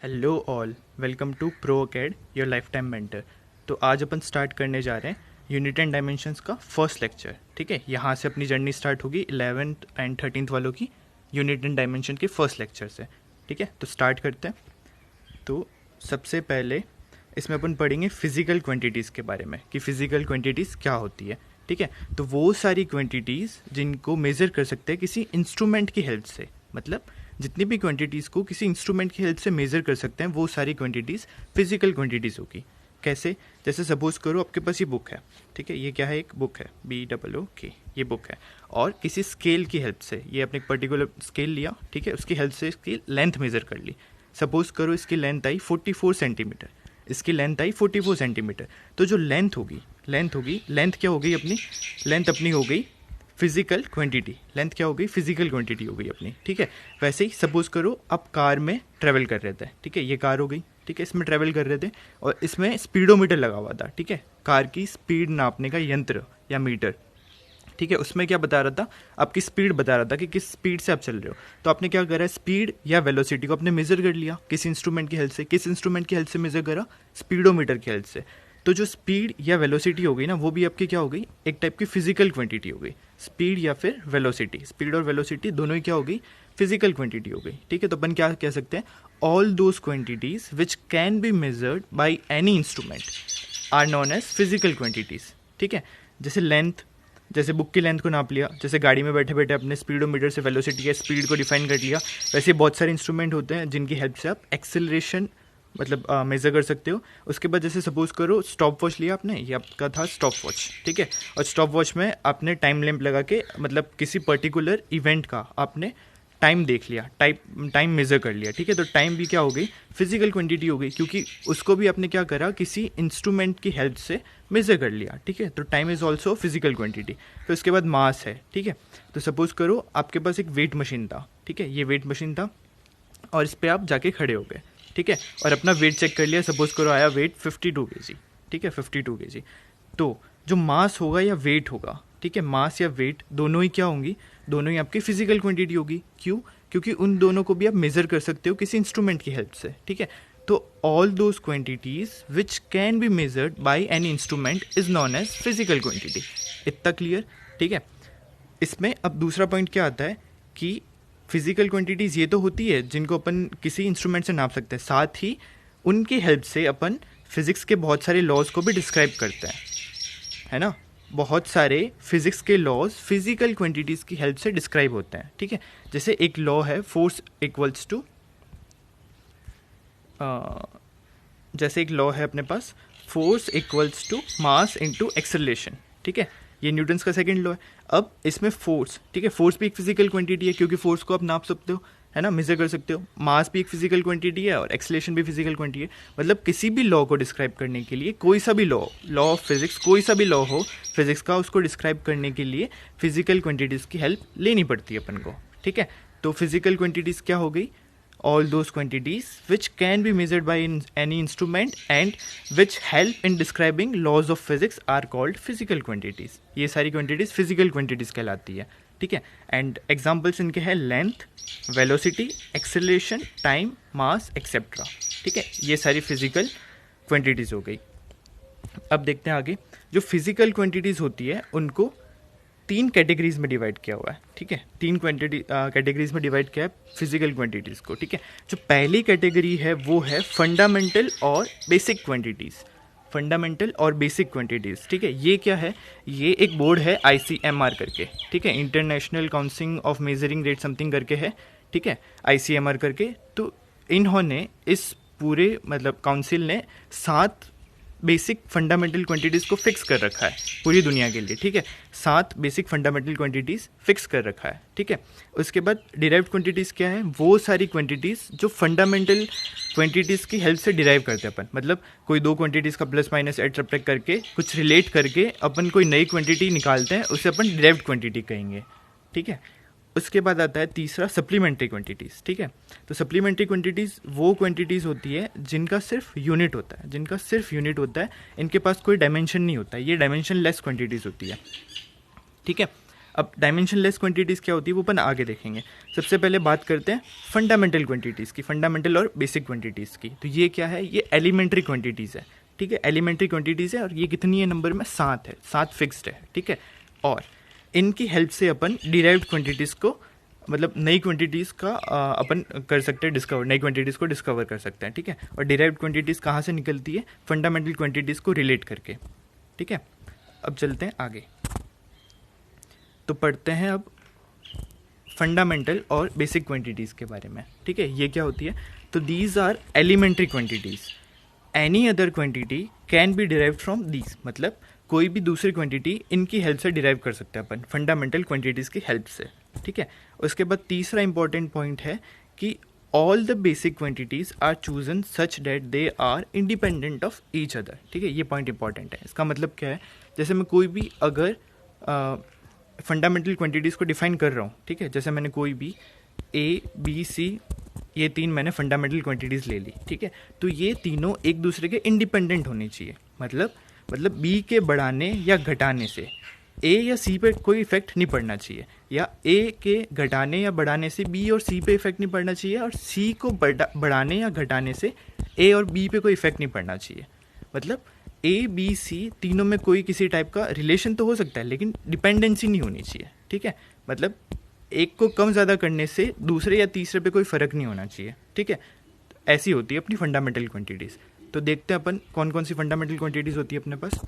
Hello all, welcome to pro acad your lifetime mentor. तो आज अपन start करने जा रहे हैं यूनिट एंड डायमेंशंस का फर्स्ट लेक्चर। ठीक है, यहाँ से अपनी जर्नी स्टार्ट होगी 11th एंड 13th वालों की यूनिट एंड डायमेंशन के फर्स्ट लेक्चर से। ठीक है, तो स्टार्ट करते हैं। तो सबसे पहले इसमें अपन पढ़ेंगे फिजिकल क्वांटिटीज़ के बारे में कि फिजिकल क्वांटिटीज़ क्या होती है। ठीक है, तो वो सारी क्वांटिटीज़ जिनको मेज़र कर सकते हैं किसी इंस्ट्रूमेंट की हेल्प से, मतलब जितनी भी क्वांटिटीज़ को किसी इंस्ट्रूमेंट की हेल्प से मेज़र कर सकते हैं वो सारी क्वांटिटीज़ फिजिकल क्वांटिटीज़ होगी। कैसे? जैसे सपोज करो आपके पास ये बुक है। ठीक है, ये क्या है? एक बुक है, BOOK, ये बुक है। और किसी स्केल की हेल्प से ये अपने एक पर्टिकुलर स्केल लिया, ठीक है, उसकी हेल्प से इसकी लेंथ मेज़र कर ली। सपोज करो इसकी लेंथ आई 44 सेंटीमीटर, इसकी लेंथ आई 44 सेंटीमीटर। तो जो लेंथ होगी लेंथ क्या हो गई अपनी? लेंथ अपनी हो गई फिजिकल क्वांटिटी। लेंथ क्या हो गई? फिजिकल क्वांटिटी हो गई अपनी। ठीक है, वैसे ही सपोज करो आप कार में ट्रेवल कर रहे थे। ठीक है, ये कार हो गई। ठीक है, इसमें ट्रेवल कर रहे थे और इसमें स्पीडोमीटर लगा हुआ था। ठीक है, कार की स्पीड नापने का यंत्र या मीटर। ठीक है, उसमें क्या बता रहा था? आपकी स्पीड बता रहा था कि किस स्पीड से आप चल रहे हो। तो आपने क्या करा? स्पीड या वेलोसिटी को आपने मेजर कर लिया किसी इंस्ट्रूमेंट की हेल्प से। किस इंस्ट्रूमेंट की हेल्प से मेजर करा? स्पीडोमीटर की हेल्प से। तो जो स्पीड या वेलोसिटी हो गई ना, वो भी आपकी क्या हो गई? एक टाइप की फिजिकल क्वांटिटी हो गई। स्पीड या फिर वेलोसिटी, स्पीड और वेलोसिटी दोनों ही क्या हो गई? फिजिकल क्वांटिटी हो गई। ठीक है, तो अपन क्या कह सकते हैं? All those quantities which can be measured by any instrument are known as physical quantities. ठीक है, जैसे लेंथ, जैसे बुक की लेंथ को नाप लिया, जैसे गाड़ी में बैठे बैठे अपने स्पीडोमीटर से वेलोसिटी या स्पीड को डिफाइन कर लिया, वैसे बहुत सारे इंस्ट्रूमेंट होते हैं जिनकी हेल्प से आप एक्सेलरेशन मतलब मेज़र कर सकते हो। उसके बाद जैसे सपोज करो स्टॉप वॉच लिया आपने, ये आपका था स्टॉप वॉच। ठीक है, और स्टॉप वॉच में आपने टाइम लैंप लगा के मतलब किसी पर्टिकुलर इवेंट का आपने टाइम देख लिया, टाइम मेज़र कर लिया। ठीक है, तो टाइम भी क्या हो गई? फिजिकल क्वांटिटी हो गई, क्योंकि उसको भी आपने क्या करा? किसी इंस्ट्रूमेंट की हेल्प से मेज़र कर लिया। ठीक है, तो time is also physical quantity. फिर उसके बाद मास है। ठीक है, तो सपोज करो आपके पास एक वेट मशीन था। ठीक है, ये वेट मशीन था और इस पर आप जाके खड़े हो गए। ठीक है, और अपना वेट चेक कर लिया, सपोज करो आया वेट 52 kg। ठीक है, 52 kg। तो जो मास होगा या वेट होगा, ठीक है, मास या वेट दोनों ही क्या होंगी? दोनों ही आपकी फिजिकल क्वांटिटी होगी। क्यों? क्योंकि उन दोनों को भी आप मेजर कर सकते हो किसी इंस्ट्रूमेंट की हेल्प से। ठीक है, तो all those quantities which can be measured by any instrument is known as physical quantity. इतना क्लियर? ठीक है, इसमें अब दूसरा पॉइंट क्या आता है कि फिजिकल क्वांटिटीज़ ये तो होती है जिनको अपन किसी इंस्ट्रूमेंट से नाप सकते हैं, साथ ही उनकी हेल्प से अपन फिजिक्स के बहुत सारे लॉज को भी डिस्क्राइब करते हैं, है ना। बहुत सारे फिजिक्स के लॉज फिजिकल क्वांटिटीज़ की हेल्प से डिस्क्राइब होते हैं। ठीक है, जैसे एक लॉ है फोर्स इक्वल्स टू, जैसे एक लॉ है अपने पास force equals to mass into acceleration. ठीक है, ये न्यूटन्स का सेकंड लॉ है। अब इसमें फोर्स, ठीक है, फोर्स भी एक फिजिकल क्वांटिटी है क्योंकि फोर्स को आप नाप सकते हो, है ना, मेजर कर सकते हो। मास भी एक फिजिकल क्वांटिटी है और एक्सेलरेशन भी फिजिकल क्वांटिटी है। मतलब किसी भी लॉ को डिस्क्राइब करने के लिए, कोई सा भी लॉ ऑफ फिजिक्स, कोई सा भी लॉ हो फिजिक्स का, उसको डिस्क्राइब करने के लिए फिजिकल क्वांटिटीज़ की हेल्प लेनी पड़ती है अपन को। ठीक है, तो फिजिकल क्वांटिटीज़ क्या हो गई? all those quantities which can be measured by any instrument and which help in describing laws of physics are called physical quantities। ये सारी quantities physical quantities कहलाती है। ठीक है, एंड एग्जाम्पल्स इनके हैं लेंथ, वेलोसिटी, एक्सेलरेशन, टाइम, मास etcetera. ठीक है, ये सारी फिजिकल क्वांटिटीज़ हो गई। अब देखते हैं आगे। जो फिजिकल क्वांटिटीज़ होती है उनको 3 कैटेगरीज में डिवाइड किया हुआ है। ठीक है, 3 कैटेगरीज में डिवाइड किया है फिजिकल क्वांटिटीज़ को। ठीक है, जो पहली कैटेगरी है वो है फंडामेंटल और बेसिक क्वांटिटीज़। फंडामेंटल और बेसिक क्वांटिटीज़, ठीक है, ये क्या है? ये एक बोर्ड है ICMR करके। ठीक है, international council of measuring rate something करके है। ठीक है, ICMR करके। तो इन्होंने इस पूरे मतलब काउंसिल ने 7 बेसिक फंडामेंटल क्वांटिटीज़ को फिक्स कर रखा है पूरी दुनिया के लिए। ठीक है, 7 बेसिक फंडामेंटल क्वांटिटीज़ फिक्स कर रखा है। ठीक है, उसके बाद डिराइव्ड क्वांटिटीज़ क्या है? वो सारी क्वांटिटीज़ जो फंडामेंटल क्वांटिटीज़ की हेल्प से डिराइव करते हैं अपन। मतलब कोई 2 क्वांटिटीज़ का प्लस माइनस एड सब्ट्रैक्ट करके कुछ रिलेट करके अपन कोई नई क्वांटिटी निकालते हैं, उसे अपन डिराइव्ड क्वांटिटी कहेंगे। ठीक है, उसके बाद आता है तीसरा सप्लीमेंट्री क्वांटिटीज़। ठीक है, तो सप्लीमेंट्री क्वांटिटीज़ वो क्वांटिटीज़ होती है जिनका सिर्फ यूनिट होता है, इनके पास कोई डायमेंशन नहीं होता है, ये डायमेंशन लेस क्वांटिटीज़ होती है। ठीक है, अब डायमेंशनलेस क्वांटिटीज़ क्या होती है वो अपन आगे देखेंगे। सबसे पहले बात करते हैं फंडामेंटल क्वांटिटीज़ की, फंडामेंटल और बेसिक क्वांटिटीज़ की। तो ये क्या है, ये एलिमेंट्री क्वांटिटीज़ है, ठीक है, एलिमेंट्री क्वांटिटीज़ है और ये कितनी है नंबर में, 7 है, 7 फिक्स्ड है, ठीक है। और इनकी हेल्प से अपन डिराइव्ड क्वांटिटीज़ को, मतलब नई क्वांटिटीज़ का अपन कर सकते हैं डिस्कवर, नई क्वांटिटीज़ को डिस्कवर कर सकते हैं, ठीक है। और डिराइव्ड क्वांटिटीज़ कहाँ से निकलती है, फंडामेंटल क्वांटिटीज़ को रिलेट करके, ठीक है। अब चलते हैं आगे, तो पढ़ते हैं अब फंडामेंटल और बेसिक क्वांटिटीज़ के बारे में, ठीक है। ये क्या होती है, तो these are elementary quantities, any other quantity can be derived from these, मतलब कोई भी दूसरी क्वांटिटी इनकी हेल्प से डिराइव कर सकते हैं अपन, फंडामेंटल क्वांटिटीज़ की हेल्प से, ठीक है। उसके बाद तीसरा इंपॉर्टेंट पॉइंट है कि all the basic quantities are chosen such that they are independent of each other, ठीक है। ये पॉइंट इंपॉर्टेंट है। इसका मतलब क्या है, जैसे मैं कोई भी अगर फंडामेंटल क्वांटिटीज़ को डिफाइन कर रहा हूँ, ठीक है, जैसे मैंने कोई भी ए बी सी, ये 3 मैंने फंडामेंटल क्वांटिटीज़ ले ली, ठीक है, तो ये तीनों एक दूसरे के इंडिपेंडेंट होनी चाहिए। मतलब बी के बढ़ाने या घटाने से ए या सी पे कोई इफेक्ट नहीं पड़ना चाहिए, या ए के घटाने या बढ़ाने से बी और सी पे इफेक्ट नहीं पड़ना चाहिए, और सी को बढ़ाने या घटाने से ए और बी पे कोई इफेक्ट नहीं पड़ना चाहिए। मतलब ए बी सी तीनों में कोई किसी टाइप का रिलेशन तो हो सकता है, लेकिन डिपेंडेंसी नहीं होनी चाहिए, ठीक है। मतलब एक को कम ज़्यादा करने से दूसरे या तीसरे पे कोई फ़र्क नहीं होना चाहिए, ठीक है। ऐसी होती है अपनी फंडामेंटल क्वांटिटीज़। तो देखते हैं अपन कौन कौन सी फंडामेंटल क्वांटिटीज़ होती है अपने पास।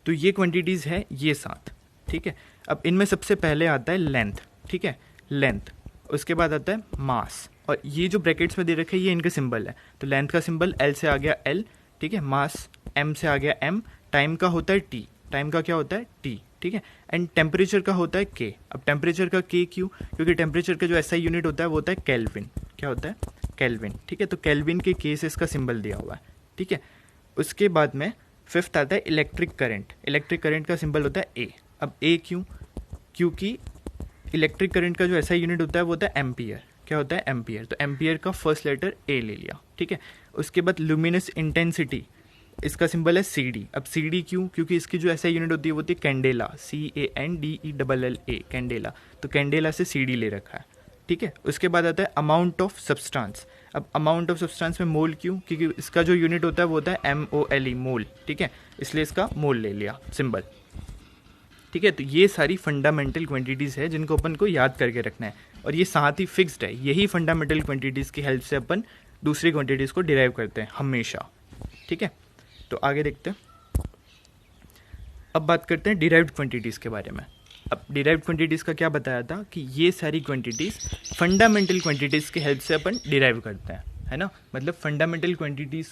तो ये क्वांटिटीज़ है ये 7, ठीक है। अब इनमें सबसे पहले आता है लेंथ, ठीक है, लेंथ। उसके बाद आता है मास, और ये जो ब्रैकेट्स में दे रखे हैं ये इनका सिंबल है। तो लेंथ का सिंबल एल से आ गया एल, ठीक है, मास एम से आ गया एम, टाइम का होता है टी, टाइम का क्या होता है टी, ठीक है, एंड टेम्परेचर का होता है के। अब टेम्परेचर का के क्यों, क्योंकि टेम्परेचर का जो एसआई यूनिट होता है वो होता है केल्विन, क्या होता है केल्विन, ठीक है। तो केल्विन के के से इसका सिंबल दिया हुआ है, ठीक है। उसके बाद में फिफ्थ आता है इलेक्ट्रिक करंट, इलेक्ट्रिक करंट का सिंबल होता है ए। अब ए क्यों, क्योंकि इलेक्ट्रिक करंट का जो एसआई यूनिट होता है वो होता है एम्पियर, क्या होता है एम्पियर। तो एम्पियर का फर्स्ट लेटर ए ले लिया, ठीक है। उसके बाद लुमिनस इंटेंसिटी, इसका सिंबल है सी डी। अब सी डी क्यों, क्योंकि इसकी जो ऐसा यूनिट होती है वो होती है कैंडेला, CANDELLA, कैंडेला। तो कैंडेला से सी डी ले रखा है, ठीक है। उसके बाद आता है अमाउंट ऑफ सब्सटेंस। अब अमाउंट ऑफ सब्सटेंस में मोल क्यों, क्योंकि इसका जो यूनिट होता है वो होता है MOLE, मोल, ठीक है, इसलिए इसका मोल ले लिया सिंबल, ठीक है। तो ये सारी फंडामेंटल क्वांटिटीज़ है जिनको अपन को याद करके रखना है, और ये साथ ही फिक्स्ड है। यही फंडामेंटल क्वांटिटीज़ की हेल्प से अपन दूसरी क्वांटिटीज़ को डिराइव करते हैं हमेशा, ठीक है। तो आगे देखते हैं। अब बात करते हैं डिराइव्ड क्वांटिटीज़ के बारे में। अब डिराइव्ड क्वांटिटीज़ का क्या बताया था कि ये सारी क्वांटिटीज़ फंडामेंटल क्वांटिटीज़ की हेल्प से अपन डिराइव करते हैं, है ना। मतलब फंडामेंटल क्वांटिटीज़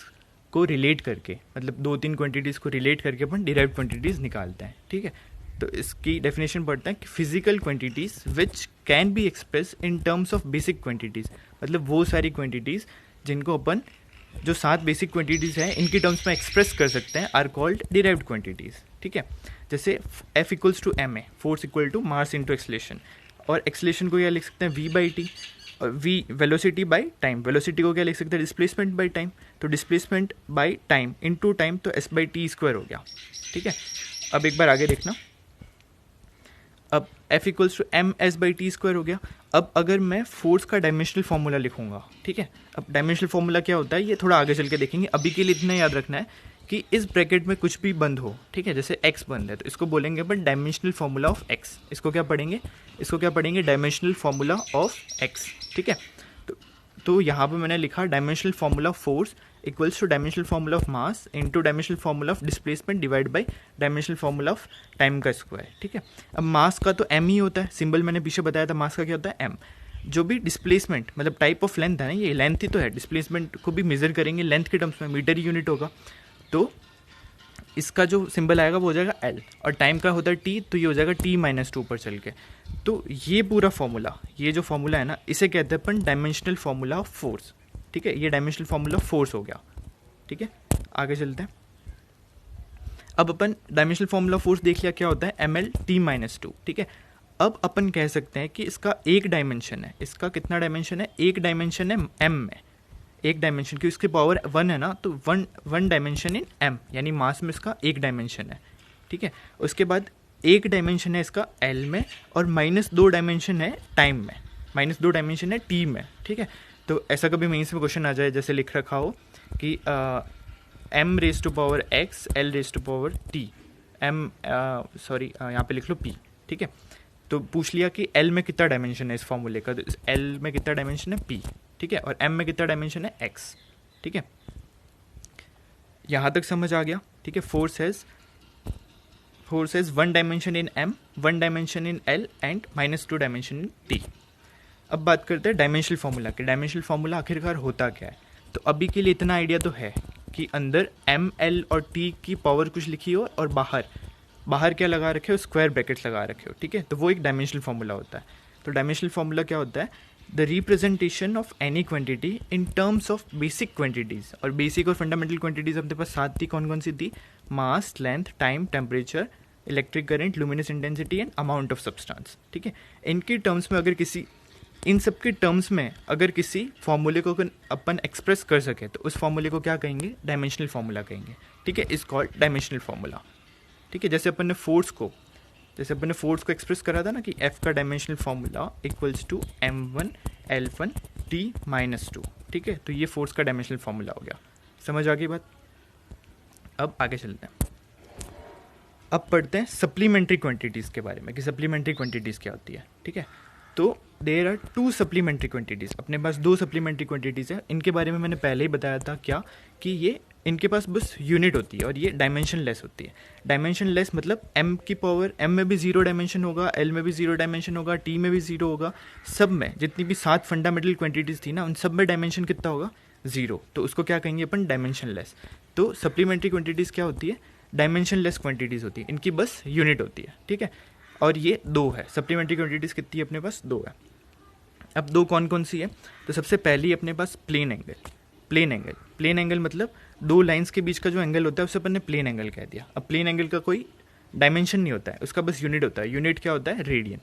को रिलेट करके, मतलब 2-3 क्वांटिटीज़ को रिलेट करके अपन डिराइव्ड क्वांटिटीज़ निकालते हैं, ठीक है। तो इसकी डेफिनेशन पढ़ते हैं कि physical quantities which can be express in terms of basic quantities, मतलब वो सारी क्वांटिटीज़ जिनको अपन जो 7 बेसिक क्वांटिटीज़ हैं इनकी टर्म्स में एक्सप्रेस कर सकते हैं, आर कॉल्ड डिराइव्ड क्वांटिटीज़, ठीक है। जैसे F equals to ma, force equal to mass into acceleration, और एक्सलेशन को क्या लिख सकते हैं V/t, और V velocity by time, velocity को क्या लिख सकते हैं डिस्प्लेसमेंट बाई टाइम, तो displacement by time into time, तो S/t² हो गया, ठीक है। अब एक बार आगे देखना, अब F इक्वल्स टू ms/t² हो गया। अब अगर मैं फोर्स का डायमेंशनल फार्मूला लिखूंगा, ठीक है, अब डायमेंशनल फार्मूला क्या होता है ये थोड़ा आगे चल के देखेंगे, अभी के लिए इतना याद रखना है कि इस ब्रैकेट में कुछ भी बंद हो, ठीक है, जैसे x बंद है तो इसको बोलेंगे अपन डायमेंशनल फार्मूला ऑफ x, इसको क्या पढ़ेंगे डायमेंशनल फार्मूला ऑफ x, ठीक है। तो यहाँ पे मैंने लिखा dimensional formula of force equals two dimensional formula of mass into dimensional formula of displacement divide by dimensional formula of time का स्क्वायर, ठीक है। अब मास का तो m ही होता है, सिंबल मैंने पीछे बताया था, मास का क्या होता है m। जो भी डिस्प्लेसमेंट मतलब टाइप ऑफ लेंथ है ना, ये लेंथ ही तो है, डिस्प्लेसमेंट को भी मेजर करेंगे लेंथ के टर्म्स में, मीटर यूनिट होगा, तो इसका जो सिंबल आएगा वो हो जाएगा L, और टाइम का होता है T, तो ये हो जाएगा T-2 पर चल के। तो ये पूरा फॉर्मूला, ये जो फॉर्मूला है ना, इसे कहते हैं अपन डायमेंशनल फार्मूला ऑफ फोर्स, ठीक है। ये डायमेंशनल फार्मूला ऑफ फोर्स हो गया, ठीक है। आगे चलते हैं। अब अपन डायमेंशनल फार्मूला ऑफ फोर्स देख लिया, क्या होता है ML/T-2, ठीक है। अब अपन कह सकते हैं कि इसका एक डायमेंशन है, इसका कितना डायमेंशन है, एक डायमेंशन है m में, एक डायमेंशन की इसकी पावर 1 है ना, तो वन डायमेंशन इन m, यानी मास में इसका एक डायमेंशन है, ठीक है। उसके बाद 1 डायमेंशन है इसका एल में और -2 डायमेंशन है टाइम में, -2 डायमेंशन है टी में, ठीक है। तो ऐसा कभी मेंस में क्वेश्चन आ जाए जैसे लिख रखा हो कि m raise to power x l raise to power t m यहाँ पे लिख लो p, ठीक है। तो पूछ लिया कि l में कितना डायमेंशन है इस फॉर्मूले का, तो l में कितना डायमेंशन है p, ठीक है, और m में कितना डायमेंशन है x, ठीक है। यहाँ तक समझ आ गया, ठीक है। Force has 1 dimension in m, 1 dimension in l and -2 dimension in t। अब बात करते हैं डायमेंशनल फार्मूला के। डायमेंशनल फार्मूला आखिरकार होता क्या है, तो अभी के लिए इतना आइडिया तो है कि अंदर m l और t की पावर कुछ लिखी हो और बाहर क्या लगा रखे हो, स्क्वायर ब्रैकेट्स लगा रखे हो, ठीक है। तो वो एक डायमेंशनल फार्मूला होता है। तो डायमेंशनल फार्मूला क्या होता है, the representation of any quantity in terms of basic quantities. और बेसिक और फंडामेंटल क्वांटिटीज अपने पास 7 थी, कौन कौन सी थी, mass, length, time, temperature, electric current, luminous intensity and amount of substance, ठीक है। इनकी टर्म्स में इन सब के टर्म्स में अगर किसी फॉर्मूले को अपन एक्सप्रेस कर सके तो उस फॉर्मूले को क्या कहेंगे, डायमेंशनल फार्मूला कहेंगे, ठीक है। इज कॉल्ड डायमेंशनल फार्मूला, ठीक है। जैसे अपन ने फोर्स को एक्सप्रेस करा था ना कि F का dimensional formula equals to m1 l1 t -2, ठीक है। तो ये फोर्स का डायमेंशनल फार्मूला हो गया, समझ आ गई बात। अब आगे चलते हैं, अब पढ़ते हैं सप्लीमेंट्री क्वांटिटीज़ के बारे में कि सप्लीमेंट्री क्वांटिटीज़ क्या होती है, ठीक है। तो देयर आर 2 सप्लीमेंट्री क्वांटिटीज़, अपने पास 2 सप्लीमेंट्री क्वांटिटीज़ हैं। इनके बारे में मैंने पहले ही बताया था क्या कि ये इनके पास बस यूनिट होती है और ये डायमेंशन लेस होती है। डायमेंशन लेस मतलब m की पावर m में भी 0 डायमेंशन होगा, l में भी 0 डायमेंशन होगा, t में भी 0 होगा, सब में जितनी भी 7 फंडामेंटल क्वांटिटीज़ थी ना उन सब में डायमेंशन कितना होगा, 0। तो उसको क्या कहेंगे अपन, डायमेंशन लेस। तो सप्लीमेंट्री क्वांटिटीज़ क्या होती है, डायमेंशन लेस क्वांटिटीज़ होती है, इनकी बस यूनिट होती है, ठीक है। और ये 2 है, सप्लीमेंट्री क्वांटिटीज़ कितनी है अपने पास, 2 है। अब 2 कौन कौन सी है, तो सबसे पहली अपने पास प्लेन एंगल मतलब 2 लाइंस के बीच का जो एंगल होता है उसे अपन ने प्लेन एंगल कह दिया। अब प्लेन एंगल का कोई डायमेंशन नहीं होता है, उसका बस यूनिट होता है। यूनिट क्या होता है, रेडियन।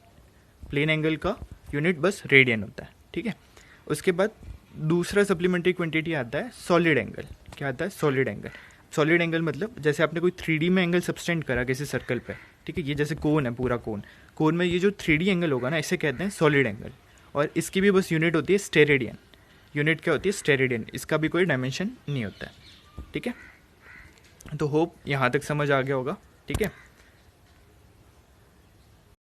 प्लेन एंगल का यूनिट बस रेडियन होता है, ठीक है। उसके बाद दूसरा सप्लीमेंट्री क्वांटिटी आता है सॉलिड एंगल। क्या आता है, सॉलिड एंगल मतलब जैसे आपने कोई 3D में एंगल सब्सटेंड करा किसी सर्कल पे, ठीक है। ये जैसे कोन है, पूरा कोन में ये जो 3D एंगल होगा ना, इसे कहते हैं सॉलिड एंगल। और इसकी भी बस यूनिट होती है स्टेरेडियन। यूनिट क्या होती है, स्टेरेडियन। इसका भी कोई डायमेंशन नहीं होता है, ठीक है। तो होप यहाँ तक समझ आ गया होगा, ठीक है।